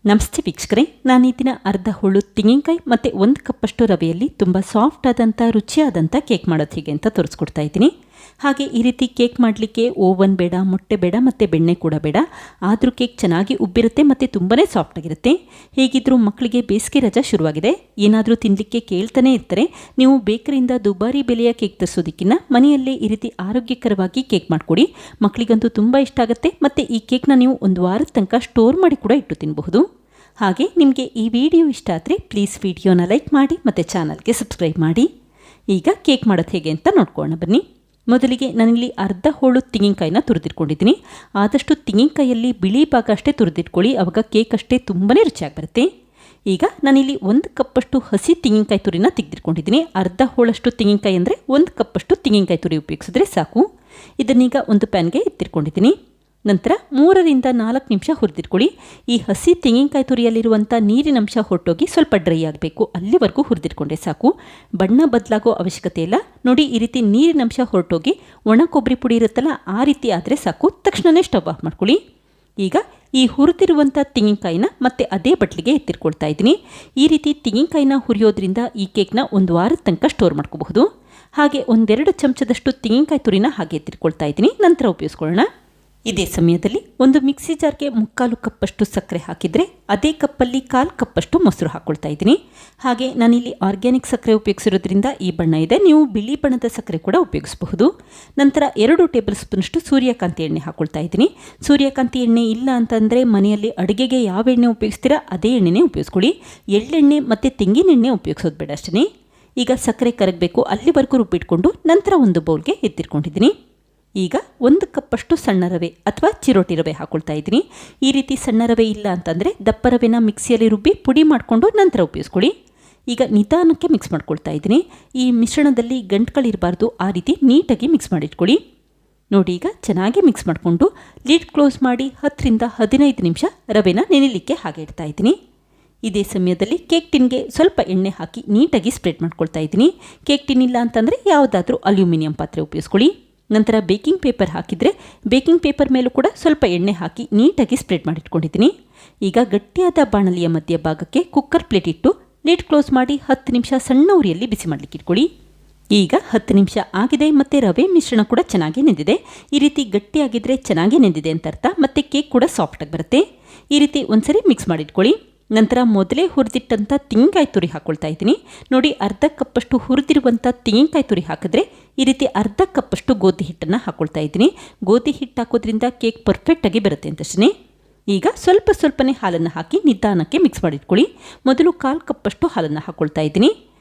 ನಮಸ್ತೆ ವೀಕ್ಷಕರೇ, ನಾನು ಈ ದಿನ ಅರ್ಧ ಹುಳು ತೆಂಗಿನಕಾಯಿ ಮತ್ತು 1 ಕಪ್ಪಷ್ಟು ರವೆಯಲ್ಲಿ ತುಂಬ ಸಾಫ್ಟ್ ಆದಂಥ ರುಚಿಯಾದಂಥ ಕೇಕ್ ಮಾಡೋದು ಹೇಗೆ ಅಂತ ತೋರಿಸ್ಕೊಡ್ತಾ ಇದ್ದೀನಿ. ಹಾಗೆ ಈ ರೀತಿ ಕೇಕ್ ಮಾಡಲಿಕ್ಕೆ ಓವನ್ ಬೇಡ, ಮೊಟ್ಟೆ ಬೇಡ ಮತ್ತು ಬೆಣ್ಣೆ ಕೂಡ ಬೇಡ. ಆದರೂ ಕೇಕ್ ಚೆನ್ನಾಗಿ ಉಬ್ಬಿರುತ್ತೆ ಮತ್ತು ತುಂಬಾ ಸಾಫ್ಟ್ ಆಗಿರುತ್ತೆ. ಹೇಗಿದ್ದರೂ ಮಕ್ಕಳಿಗೆ ಬೇಸಿಗೆ ರಜಾ ಶುರುವಾಗಿದೆ, ಏನಾದರೂ ತಿನ್ನಲಿಕ್ಕೆ ಕೇಳ್ತಾನೆ ಇರ್ತಾರೆ. ನೀವು ಬೇಕರಿಯಿಂದ ದುಬಾರಿ ಬೆಲೆಯ ಕೇಕ್ ತರಿಸೋದಕ್ಕಿಂತ ಮನೆಯಲ್ಲೇ ಈ ರೀತಿ ಆರೋಗ್ಯಕರವಾಗಿ ಕೇಕ್ ಮಾಡಿಕೊಡಿ. ಮಕ್ಕಳಿಗಂತೂ ತುಂಬ ಇಷ್ಟ ಆಗುತ್ತೆ ಮತ್ತು ಈ ಕೇಕ್ನ ನೀವು ಒಂದು ವಾರದ ತನಕ ಸ್ಟೋರ್ ಮಾಡಿ ಕೂಡ ಇಟ್ಟು ತಿನ್ನಬಹುದು. ಹಾಗೆ ನಿಮಗೆ ಈ ವಿಡಿಯೋ ಇಷ್ಟ ಆದರೆ ಪ್ಲೀಸ್ ವಿಡಿಯೋನ ಲೈಕ್ ಮಾಡಿ ಮತ್ತು ಚಾನಲ್ಗೆ ಸಬ್ಸ್ಕ್ರೈಬ್ ಮಾಡಿ. ಈಗ ಕೇಕ್ ಮಾಡೋದು ಹೇಗೆ ಅಂತ ನೋಡ್ಕೊಳ್ಳೋಣ ಬನ್ನಿ. ಮೊದಲಿಗೆ ನಾನಿಲ್ಲಿ ಅರ್ಧ ಹೋಳು ತೆಂಗಿನಕಾಯಿನ ತುರಿದಿಟ್ಕೊಂಡಿದ್ದೀನಿ. ಆದಷ್ಟು ತೆಂಗಿನಕಾಯಲ್ಲಿ ಬಿಳಿ ಭಾಗ ಅಷ್ಟೇ ತುರಿದಿಟ್ಕೊಳ್ಳಿ, ಆವಾಗ ಕೇಕ್ ಅಷ್ಟೇ ತುಂಬಾ ರುಚಿಯಾಗಿ ಬರುತ್ತೆ. ಈಗ ನಾನಿಲ್ಲಿ 1 ಕಪ್ಪಷ್ಟು ಹಸಿ ತೆಂಗಿನಕಾಯಿ ತುರಿನ ತೆಗೆದಿಟ್ಕೊಂಡಿದ್ದೀನಿ. ಅರ್ಧ ಹೋಳಷ್ಟು ತೆಂಗಿನಕಾಯಿ ಅಂದರೆ 1 ಕಪ್ಪಷ್ಟು ತೆಂಗಿನಕಾಯಿ ತುರಿ ಉಪಯೋಗಿಸಿದ್ರೆ ಸಾಕು. ಇದನ್ನೀಗ ಒಂದು ಪ್ಯಾನ್ಗೆ ಎತ್ತಿಟ್ಕೊಂಡಿದ್ದೀನಿ. ನಂತರ 3 ರಿಂದ 4 ನಿಮಿಷ ಹುರಿದಿಟ್ಕೊಳ್ಳಿ. ಈ ಹಸಿ ತೆಂಗಿನಕಾಯಿ ತುರಿಯಲ್ಲಿರುವಂಥ ನೀರಿನಂಶ ಹೊರಟೋಗಿ ಸ್ವಲ್ಪ ಡ್ರೈ ಆಗಬೇಕು, ಅಲ್ಲಿವರೆಗೂ ಹುರಿದಿಟ್ಕೊಂಡ್ರೆ ಸಾಕು. ಬಣ್ಣ ಬದಲಾಗೋ ಅವಶ್ಯಕತೆ ಇಲ್ಲ. ನೋಡಿ, ಈ ರೀತಿ ನೀರಿನಂಶ ಹೊರಟೋಗಿ ಒಣ ಕೊಬ್ಬರಿ ಪುಡಿ ಇರುತ್ತಲ್ಲ, ಆ ರೀತಿ ಆದರೆ ಸಾಕು. ತಕ್ಷಣವೇ ಸ್ಟವ್ ಆಫ್ ಮಾಡ್ಕೊಳ್ಳಿ. ಈಗ ಈ ಹುರಿದಿರುವಂಥ ತೆಂಗಿನಕಾಯಿನ ಮತ್ತೆ ಅದೇ ಬಟ್ಲಿಗೆ ಎತ್ತಿಟ್ಕೊಳ್ತಾ ಇದ್ದೀನಿ. ಈ ರೀತಿ ತೆಂಗಿನಕಾಯಿನ ಹುರಿಯೋದ್ರಿಂದ ಈ ಕೇಕ್ನ ಒಂದು ವಾರದ ತನಕ ಸ್ಟೋರ್ ಮಾಡ್ಕೋಬಹುದು. ಹಾಗೆ 1-2 ಚಮಚದಷ್ಟು ತೆಂಗಿನಕಾಯಿ ತುರಿನ ಹಾಗೆ ಎತ್ತಿಟ್ಕೊಳ್ತಾ ಇದ್ದೀನಿ. ನಂತರ ಉಪಯೋಗಿಸ್ಕೊಳ್ಳೋಣ. ಇದೇ ಸಮಯದಲ್ಲಿ ಒಂದು ಮಿಕ್ಸಿ ಜಾರ್ಗೆ 3/4 ಕಪ್ಪಷ್ಟು ಸಕ್ಕರೆ ಹಾಕಿದರೆ ಅದೇ ಕಪ್ಪಲ್ಲಿ 1/4 ಕಪ್ಪಷ್ಟು ಮೊಸರು ಹಾಕ್ಕೊಳ್ತಾ ಇದ್ದೀನಿ. ಹಾಗೆ ನಾನಿಲ್ಲಿ ಆರ್ಗ್ಯಾನಿಕ್ ಸಕ್ಕರೆ ಉಪಯೋಗಿಸಿರೋದ್ರಿಂದ ಈ ಬಣ್ಣ ಇದೆ, ನೀವು ಬಿಳಿ ಬಣ್ಣದ ಸಕ್ಕರೆ ಕೂಡ ಉಪಯೋಗಿಸಬಹುದು. ನಂತರ 2 ಟೇಬಲ್ ಸ್ಪೂನಷ್ಟು ಸೂರ್ಯಕಾಂತಿ ಎಣ್ಣೆ ಹಾಕ್ಕೊಳ್ತಾ ಇದ್ದೀನಿ. ಸೂರ್ಯಕಾಂತಿ ಎಣ್ಣೆ ಇಲ್ಲ ಅಂತಂದರೆ ಮನೆಯಲ್ಲಿ ಅಡುಗೆಗೆ ಯಾವ ಎಣ್ಣೆ ಉಪಯೋಗಿಸ್ತೀರಾ ಅದೇ ಎಣ್ಣೆನೇ ಉಪಯೋಗಿಸ್ಕೊಳ್ಳಿ. ಎಳ್ಳೆಣ್ಣೆ ಮತ್ತು ತೆಂಗಿನ ಎಣ್ಣೆ ಉಪಯೋಗಿಸೋದು ಬೇಡ ಅಷ್ಟೇ. ಈಗ ಸಕ್ಕರೆ ಕರಗಬೇಕು, ಅಲ್ಲಿವರೆಗೂ ರುಬ್ಬಿಟ್ಕೊಂಡು ನಂತರ ಒಂದು ಬೌಲ್ಗೆ ಎತ್ತಿಟ್ಕೊಂಡಿದ್ದೀನಿ. ಈಗ 1 ಕಪ್ಪಷ್ಟು ಸಣ್ಣ ರವೆ ಅಥವಾ ಚಿರೋಟಿ ರವೆ ಹಾಕ್ಕೊಳ್ತಾ ಇದ್ದೀನಿ. ಈ ರೀತಿ ಸಣ್ಣ ರವೆ ಇಲ್ಲ ಅಂತಂದರೆ ದಪ್ಪ ರವೆನ ಮಿಕ್ಸಿಯಲ್ಲಿ ರುಬ್ಬಿ ಪುಡಿ ಮಾಡಿಕೊಂಡು ನಂತರ ಉಪಯೋಗಿಸ್ಕೊಳ್ಳಿ. ಈಗ ನಿಧಾನಕ್ಕೆ ಮಿಕ್ಸ್ ಮಾಡ್ಕೊಳ್ತಾ ಇದ್ದೀನಿ. ಈ ಮಿಶ್ರಣದಲ್ಲಿ ಗಂಟುಗಳಿರಬಾರ್ದು, ಆ ರೀತಿ ನೀಟಾಗಿ ಮಿಕ್ಸ್ ಮಾಡಿಟ್ಕೊಳ್ಳಿ. ನೋಡಿ, ಈಗ ಚೆನ್ನಾಗಿ ಮಿಕ್ಸ್ ಮಾಡಿಕೊಂಡು ಲಿಡ್ ಕ್ಲೋಸ್ ಮಾಡಿ 10 ರಿಂದ 15 ನಿಮಿಷ ರವೆನ ನೆನೆಯಲಿಕ್ಕೆ ಹಾಗೆ ಇಡ್ತಾ ಇದ್ದೀನಿ. ಇದೇ ಸಮಯದಲ್ಲಿ ಕೇಕ್ ಟಿನ್ಗೆ ಸ್ವಲ್ಪ ಎಣ್ಣೆ ಹಾಕಿ ನೀಟಾಗಿ ಸ್ಪ್ರೆಡ್ ಮಾಡ್ಕೊಳ್ತಾ ಇದ್ದೀನಿ. ಕೇಕ್ ಟಿನ್ ಇಲ್ಲ ಅಂತಂದರೆ ಯಾವುದಾದ್ರೂ ಅಲ್ಯೂಮಿನಿಯಂ ಪಾತ್ರೆ ಉಪಯೋಗಿಸ್ಕೊಳ್ಳಿ. ನಂತರ ಬೇಕಿಂಗ್ ಪೇಪರ್ ಹಾಕಿದರೆ ಬೇಕಿಂಗ್ ಪೇಪರ್ ಮೇಲೂ ಕೂಡ ಸ್ವಲ್ಪ ಎಣ್ಣೆ ಹಾಕಿ ನೀಟಾಗಿ ಸ್ಪ್ರೆಡ್ ಮಾಡಿಟ್ಕೊಂಡಿದ್ದೀನಿ. ಈಗ ಗಟ್ಟಿಯಾದ ಬಾಣಲಿಯ ಮಧ್ಯಭಾಗಕ್ಕೆ ಕುಕ್ಕರ್ ಪ್ಲೇಟ್ ಇಟ್ಟು ಲಿಡ್ ಕ್ಲೋಸ್ ಮಾಡಿ 10 ನಿಮಿಷ ಸಣ್ಣ ಉರಿಯಲ್ಲಿ ಬಿಸಿ ಮಾಡಲಿಕ್ಕೆ ಇಟ್ಕೊಳ್ಳಿ. ಈಗ 10 ನಿಮಿಷ ಆಗಿದೆ ಮತ್ತು ರವೆ ಮಿಶ್ರಣ ಕೂಡ ಚೆನ್ನಾಗಿ ನೆಂದಿದೆ. ಈ ರೀತಿ ಗಟ್ಟಿಯಾಗಿದ್ದರೆ ಚೆನ್ನಾಗಿ ನೆಂದಿದೆ ಅಂತ ಅರ್ಥ, ಮತ್ತು ಕೇಕ್ ಕೂಡ ಸಾಫ್ಟಾಗಿ ಬರುತ್ತೆ. ಈ ರೀತಿ ಒಂದ್ಸರಿ ಮಿಕ್ಸ್ ಮಾಡಿಟ್ಕೊಳ್ಳಿ. ನಂತರ ಮೊದಲೇ ಹುರಿದಿಟ್ಟಂಥ ತೆಂಗಿನಕಾಯಿ ತುರಿ ಹಾಕ್ಕೊಳ್ತಾ ಇದ್ದೀನಿ. ನೋಡಿ, ಅರ್ಧ ಕಪ್ಪಷ್ಟು ಹುರಿದಿರುವಂಥ ತೆಂಗಿನಕಾಯಿ ತುರಿ ಹಾಕಿದ್ರೆ ಈ ರೀತಿ ಅರ್ಧ ಕಪ್ಪಷ್ಟು ಗೋಧಿ ಹಿಟ್ಟನ್ನು ಹಾಕ್ಕೊಳ್ತಾ ಇದ್ದೀನಿ. ಗೋಧಿ ಹಿಟ್ಟು ಹಾಕೋದ್ರಿಂದ ಕೇಕ್ ಪರ್ಫೆಕ್ಟಾಗಿ ಬರುತ್ತೆ ಅಂತಷ್ಟೇ. ಈಗ ಸ್ವಲ್ಪನೇ ಹಾಲನ್ನು ಹಾಕಿ ನಿಧಾನಕ್ಕೆ ಮಿಕ್ಸ್ ಮಾಡಿಟ್ಕೊಳ್ಳಿ. ಮೊದಲು 1/4 ಕಪ್ಪಷ್ಟು ಹಾಲನ್ನು ಹಾಕ್ಕೊಳ್ತಾ ಇದ್ದೀನಿ.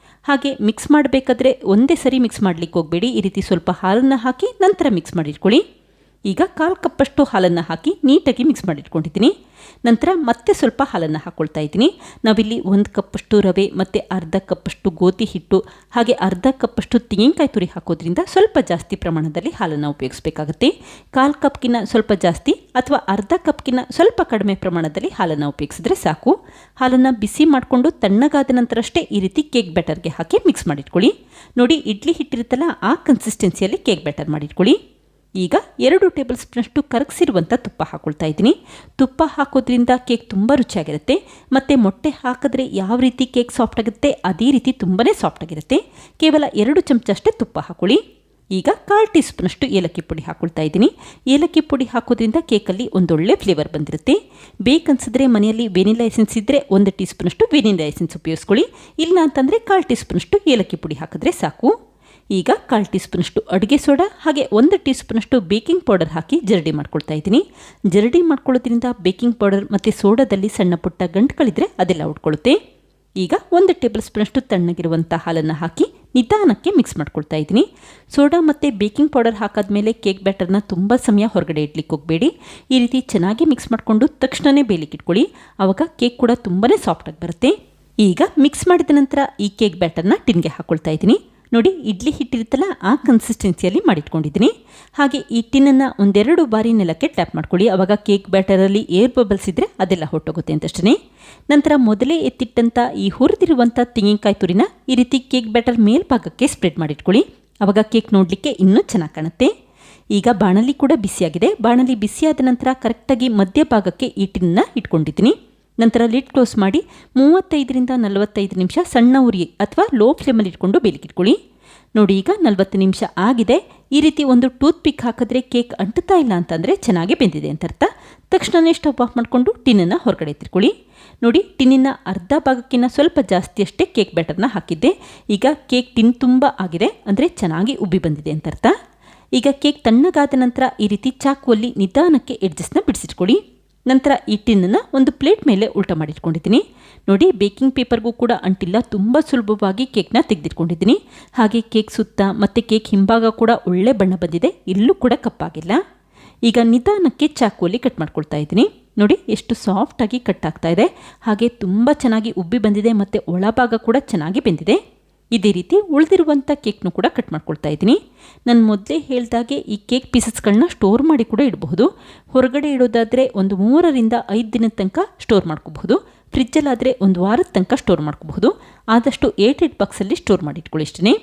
ಹಾಗೆ ಮಿಕ್ಸ್ ಮಾಡಬೇಕಾದ್ರೆ ಒಂದೇ ಸರಿ ಮಿಕ್ಸ್ ಮಾಡಲಿಕ್ಕೆ ಹೋಗಬೇಡಿ. ಈ ರೀತಿ ಸ್ವಲ್ಪ ಹಾಲನ್ನು ಹಾಕಿ ನಂತರ ಮಿಕ್ಸ್ ಮಾಡಿಟ್ಕೊಳ್ಳಿ. ಈಗ 1/4 ಕಪ್ಪಷ್ಟು ಹಾಲನ್ನು ಹಾಕಿ ನೀಟಾಗಿ ಮಿಕ್ಸ್ ಮಾಡಿಟ್ಕೊಂಡಿದ್ದೀನಿ. ನಂತರ ಮತ್ತೆ ಸ್ವಲ್ಪ ಹಾಲನ್ನು ಹಾಕ್ಕೊಳ್ತಾ ಇದ್ದೀನಿ. ನಾವಿಲ್ಲಿ 1 ಕಪ್ಪಷ್ಟು ರವೆ ಮತ್ತು ಅರ್ಧ ಕಪ್ಪಷ್ಟು ಗೋಧಿ ಹಿಟ್ಟು ಹಾಗೆ ಅರ್ಧ ಕಪ್ಪಷ್ಟು ತೆಂಗಿನಕಾಯಿ ತುರಿ ಹಾಕೋದ್ರಿಂದ ಸ್ವಲ್ಪ ಜಾಸ್ತಿ ಪ್ರಮಾಣದಲ್ಲಿ ಹಾಲನ್ನು ಉಪಯೋಗಿಸಬೇಕಾಗುತ್ತೆ. 1/4 ಕಪ್ಗಿನ್ನ ಸ್ವಲ್ಪ ಜಾಸ್ತಿ ಅಥವಾ ಅರ್ಧ ಕಪ್ಗಿನ್ನ ಸ್ವಲ್ಪ ಕಡಿಮೆ ಪ್ರಮಾಣದಲ್ಲಿ ಹಾಲನ್ನು ಉಪಯೋಗಿಸಿದ್ರೆ ಸಾಕು. ಹಾಲನ್ನು ಬಿಸಿ ಮಾಡಿಕೊಂಡು ತಣ್ಣಗಾದ ನಂತರಷ್ಟೇ ಈ ರೀತಿ ಕೇಕ್ ಬ್ಯಾಟರ್ಗೆ ಹಾಕಿ ಮಿಕ್ಸ್ ಮಾಡಿಟ್ಕೊಳ್ಳಿ. ನೋಡಿ, ಇಡ್ಲಿ ಹಿಟ್ಟಿರುತ್ತಲ್ಲ, ಆ ಕನ್ಸಿಸ್ಟೆನ್ಸಿಯಲ್ಲಿ ಕೇಕ್ ಬ್ಯಾಟರ್ ಮಾಡಿಟ್ಕೊಳ್ಳಿ. ಈಗ 2 ಟೇಬಲ್ ಸ್ಪೂನಷ್ಟು ಕರಗಿಸಿರುವಂಥ ತುಪ್ಪ ಹಾಕ್ಕೊಳ್ತಾ ಇದ್ದೀನಿ. ತುಪ್ಪ ಹಾಕೋದ್ರಿಂದ ಕೇಕ್ ತುಂಬ ರುಚಿಯಾಗಿರುತ್ತೆ. ಮತ್ತು ಮೊಟ್ಟೆ ಹಾಕಿದ್ರೆ ಯಾವ ರೀತಿ ಕೇಕ್ ಸಾಫ್ಟ್ ಆಗುತ್ತೆ ಅದೇ ರೀತಿ ತುಂಬಾ ಸಾಫ್ಟಾಗಿರುತ್ತೆ. ಕೇವಲ 2 ಚಮಚ ಅಷ್ಟೇ ತುಪ್ಪ ಹಾಕ್ಕೊಳ್ಳಿ. ಈಗ 1/4 ಟೀ ಸ್ಪೂನಷ್ಟು ಏಲಕ್ಕಿ ಪುಡಿ ಹಾಕ್ಕೊಳ್ತಾ ಇದ್ದೀನಿ. ಏಲಕ್ಕಿ ಪುಡಿ ಹಾಕೋದ್ರಿಂದ ಕೇಕಲ್ಲಿ ಒಂದೊಳ್ಳೆ ಫ್ಲೇವರ್ ಬಂದಿರುತ್ತೆ. ಬೇಕನ್ಸಿದ್ರೆ ಮನೆಯಲ್ಲಿ ವೆನಿಲಾ ಎಸೆನ್ಸ್ ಇದ್ದರೆ 1 ಟೀ ಸ್ಪೂನಷ್ಟು ವೆನಿಲಾ ಎಸೆನ್ಸ್ ಉಪಯೋಗಿಸ್ಕೊಳ್ಳಿ. ಇಲ್ಲ ಅಂತಂದರೆ 1/4 ಟೀ ಸ್ಪೂನಷ್ಟು ಏಲಕ್ಕಿ ಪುಡಿ ಹಾಕಿದ್ರೆ ಸಾಕು. ಈಗ 1/4 ಟೀ ಸ್ಪೂನಷ್ಟು ಅಡುಗೆ ಸೋಡಾ ಹಾಗೆ 1 ಟೀ ಸ್ಪೂನಷ್ಟು ಬೇಕಿಂಗ್ ಪೌಡರ್ ಹಾಕಿ ಜರಡಿ ಮಾಡ್ಕೊಳ್ತಾ ಇದ್ದೀನಿ. ಜರಡಿ ಮಾಡ್ಕೊಳ್ಳೋದ್ರಿಂದ ಬೇಕಿಂಗ್ ಪೌಡರ್ ಮತ್ತು ಸೋಡಾದಲ್ಲಿ ಸಣ್ಣ ಪುಟ್ಟ ಗಂಟುಗಳಿದ್ರೆ ಅದೆಲ್ಲ ಉಟ್ಕೊಳ್ಳುತ್ತೆ. ಈಗ 1 ಟೇಬಲ್ ಸ್ಪೂನಷ್ಟು ತಣ್ಣಗಿರುವಂಥ ಹಾಲನ್ನು ಹಾಕಿ ನಿಧಾನಕ್ಕೆ ಮಿಕ್ಸ್ ಮಾಡ್ಕೊಳ್ತಾ ಇದ್ದೀನಿ. ಸೋಡಾ ಮತ್ತು ಬೇಕಿಂಗ್ ಪೌಡರ್ ಹಾಕಾದ್ಮೇಲೆ ಕೇಕ್ ಬ್ಯಾಟರ್ನ ತುಂಬ ಸಮಯ ಹೊರಗಡೆ ಇಡ್ಲಿಕ್ಕೆ ಹೋಗಬೇಡಿ. ಈ ರೀತಿ ಚೆನ್ನಾಗಿ ಮಿಕ್ಸ್ ಮಾಡಿಕೊಂಡು ತಕ್ಷಣವೇ ಬೇಯಲಿಕ್ಕೆ ಇಟ್ಕೊಳ್ಳಿ. ಆವಾಗ ಕೇಕ್ ಕೂಡ ತುಂಬಾ ಸಾಫ್ಟಾಗಿ ಬರುತ್ತೆ. ಈಗ ಮಿಕ್ಸ್ ಮಾಡಿದ ನಂತರ ಈ ಕೇಕ್ ಬ್ಯಾಟರ್ನ ಟಿನ್ಗೆ ಹಾಕ್ಕೊಳ್ತಾ ಇದ್ದೀನಿ. ನೋಡಿ, ಇಡ್ಲಿ ಹಿಟ್ಟಿರುತ್ತಲ್ಲ, ಆ ಕನ್ಸಿಸ್ಟೆನ್ಸಿಯಲ್ಲಿ ಮಾಡಿಟ್ಕೊಂಡಿದ್ದೀನಿ. ಹಾಗೆ ಈ ಟಿನ್ನನ್ನು 1-2 ಬಾರಿ ನೆಲಕ್ಕೆ ಟ್ಯಾಪ್ ಮಾಡ್ಕೊಳ್ಳಿ. ಆವಾಗ ಕೇಕ್ ಬ್ಯಾಟರಲ್ಲಿ ಏರ್ ಬಬಲ್ಸ್ ಇದ್ದರೆ ಅದೆಲ್ಲ ಹೊರಟೋಗುತ್ತೆ ಅಂತಷ್ಟೇ. ನಂತರ ಮೊದಲೇ ಎತ್ತಿಟ್ಟಂಥ ಈ ಹುರಿದಿರುವಂಥ ತೆಂಗಿನಕಾಯಿ ತುರಿನ ಈ ರೀತಿ ಕೇಕ್ ಬ್ಯಾಟರ್ ಮೇಲ್ಭಾಗಕ್ಕೆ ಸ್ಪ್ರೆಡ್ ಮಾಡಿಟ್ಕೊಳ್ಳಿ. ಆವಾಗ ಕೇಕ್ ನೋಡಲಿಕ್ಕೆ ಇನ್ನೂ ಚೆನ್ನಾಗಿ ಕಾಣುತ್ತೆ. ಈಗ ಬಾಣಲಿ ಕೂಡ ಬಿಸಿಯಾಗಿದೆ. ಬಾಣಲಿ ಬಿಸಿಯಾದ ನಂತರ ಕರೆಕ್ಟಾಗಿ ಮಧ್ಯಭಾಗಕ್ಕೆ ಈ ಟಿನ್ನ ಇಟ್ಕೊಂಡಿದ್ದೀನಿ. ನಂತರ ಲಿಡ್ ಕ್ಲೋಸ್ ಮಾಡಿ 35ರಿಂದ 45 ನಿಮಿಷ ಸಣ್ಣ ಉರಿ ಅಥವಾ ಲೋ ಫ್ಲೇಮಲ್ಲಿ ಇಟ್ಕೊಂಡು ಬೇಲಿಕಿಟ್ಕೊಳ್ಳಿ. ನೋಡಿ ಈಗ 40 ನಿಮಿಷ ಆಗಿದೆ. ಈ ರೀತಿ ಒಂದು ಟೂತ್ ಪಿಕ್ ಹಾಕಿದ್ರೆ ಕೇಕ್ ಅಂಟುತ್ತಾ ಇಲ್ಲ ಅಂತಂದರೆ ಚೆನ್ನಾಗಿ ಬೆಂದಿದೆ ಅಂತ ಅರ್ಥ. ತಕ್ಷಣವೇ ಸ್ಟವ್ ಆಫ್ ಮಾಡಿಕೊಂಡು ಟಿನ್ನನ್ನು ಹೊರಗಡೆ ಎತ್ತಿಟ್ಕೊಳ್ಳಿ. ನೋಡಿ ಟಿನ್ನಿನ ಅರ್ಧ ಭಾಗಕ್ಕಿಂತ ಸ್ವಲ್ಪ ಜಾಸ್ತಿ ಅಷ್ಟೇ ಕೇಕ್ ಬ್ಯಾಟರ್ನ ಹಾಕಿದ್ದೆ. ಈಗ ಕೇಕ್ ಟಿನ್ ತುಂಬ ಆಗಿದೆ, ಅಂದರೆ ಚೆನ್ನಾಗಿ ಉಬ್ಬಿ ಬಂದಿದೆ ಅಂತ ಅರ್ಥ. ಈಗ ಕೇಕ್ ತಣ್ಣಗಾದ ನಂತರ ಈ ರೀತಿ ಚಾಕುವಲ್ಲಿ ನಿಧಾನಕ್ಕೆ ಎಡ್ಜಸ್ನ ಬಿಡಿಸಿಟ್ಕೊಳ್ಳಿ. ನಂತರ ಈ ಟಿನ್ನನ್ನು ಒಂದು ಪ್ಲೇಟ್ ಮೇಲೆ ಉಲ್ಟಾ ಮಾಡಿಟ್ಕೊಂಡಿದ್ದೀನಿ. ನೋಡಿ ಬೇಕಿಂಗ್ ಪೇಪರ್ಗೂ ಕೂಡ ಅಂಟಿಲ್ಲ, ತುಂಬ ಸುಲಭವಾಗಿ ಕೇಕ್ನ ತೆಗೆದಿಟ್ಕೊಂಡಿದ್ದೀನಿ. ಹಾಗೆ ಕೇಕ್ ಸುತ್ತ ಮತ್ತು ಕೇಕ್ ಹಿಂಭಾಗ ಕೂಡ ಒಳ್ಳೆ ಬಣ್ಣ ಬಂದಿದೆ, ಎಲ್ಲೂ ಕೂಡ ಕಪ್ಪಾಗಿಲ್ಲ. ಈಗ ನಿಧಾನಕ್ಕೆ ಚಾಕುವಲ್ಲಿ ಕಟ್ ಮಾಡ್ಕೊಳ್ತಾ ಇದ್ದೀನಿ. ನೋಡಿ ಎಷ್ಟು ಸಾಫ್ಟಾಗಿ ಕಟ್ ಆಗ್ತಾ ಇದೆ, ಹಾಗೆ ತುಂಬ ಚೆನ್ನಾಗಿ ಉಬ್ಬಿ ಬಂದಿದೆ ಮತ್ತು ಒಳಭಾಗ ಕೂಡ ಚೆನ್ನಾಗಿ ಬೆಂದಿದೆ. ಇದೇ ರೀತಿ ಉಳಿದಿರುವಂಥ ಕೇಕ್ನು ಕೂಡ ಕಟ್ ಮಾಡ್ಕೊಳ್ತಾ ಇದ್ದೀನಿ. ನಾನು ಮೊದಲೇ ಹೇಳಿದಾಗೆ ಈ ಕೇಕ್ ಪೀಸಸ್ಗಳನ್ನ ಸ್ಟೋರ್ ಮಾಡಿ ಕೂಡ ಇಡಬಹುದು. ಹೊರಗಡೆ ಇಡೋದಾದರೆ ಒಂದು 3ರಿಂದ 5 ದಿನದ ತನಕ ಸ್ಟೋರ್ ಮಾಡ್ಕೋಬಹುದು. ಫ್ರಿಜ್ಜಲ್ಲಾದರೆ ಒಂದು ವಾರದ ತನಕ ಸ್ಟೋರ್ ಮಾಡ್ಕೋಬಹುದು. ಆದಷ್ಟು ಏರ್ಟೈಟ್ ಬಾಕ್ಸಲ್ಲಿ ಸ್ಟೋರ್ ಮಾಡಿ ಇಟ್ಕೊಳ್ಳಿ ಇಷ್ಟೇ.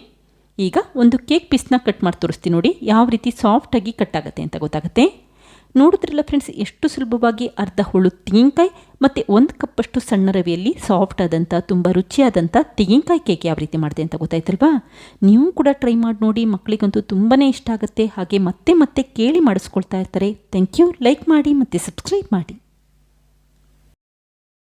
ಈಗ ಒಂದು ಕೇಕ್ ಪೀಸ್ನ ಕಟ್ ಮಾಡಿ ತೋರಿಸ್ತೀನಿ ನೋಡಿ, ಯಾವ ರೀತಿ ಸಾಫ್ಟಾಗಿ ಕಟ್ ಆಗುತ್ತೆ ಅಂತ ಗೊತ್ತಾಗುತ್ತೆ. ನೋಡಿದ್ರಲ್ಲ ಫ್ರೆಂಡ್ಸ್, ಎಷ್ಟು ಸುಲಭವಾಗಿ ಅರ್ಧ ಹುಳು ತೆಂಗಿನಕಾಯಿ ಮತ್ತು 1 ಕಪ್ಪಷ್ಟು ಸಣ್ಣ ರವೆಯಲ್ಲಿ ಸಾಫ್ಟ್ ಆದಂಥ ತುಂಬ ರುಚಿಯಾದಂಥ ತೆಂಗಿನಕಾಯಿ ಕೇಕ್ ಯಾವ ರೀತಿ ಮಾಡಿದೆ ಅಂತ ಗೊತ್ತಾಯ್ತಲ್ವಾ. ನೀವು ಕೂಡ ಟ್ರೈ ಮಾಡಿ ನೋಡಿ, ಮಕ್ಕಳಿಗಂತೂ ತುಂಬಾ ಇಷ್ಟ ಆಗುತ್ತೆ. ಹಾಗೆ ಮತ್ತೆ ಮತ್ತೆ ಕೇಳಿ ಮಾಡಿಸ್ಕೊಳ್ತಾ ಇರ್ತಾರೆ. Thank you. ಲೈಕ್ ಮಾಡಿ ಮತ್ತು ಸಬ್ಸ್ಕ್ರೈಬ್ ಮಾಡಿ.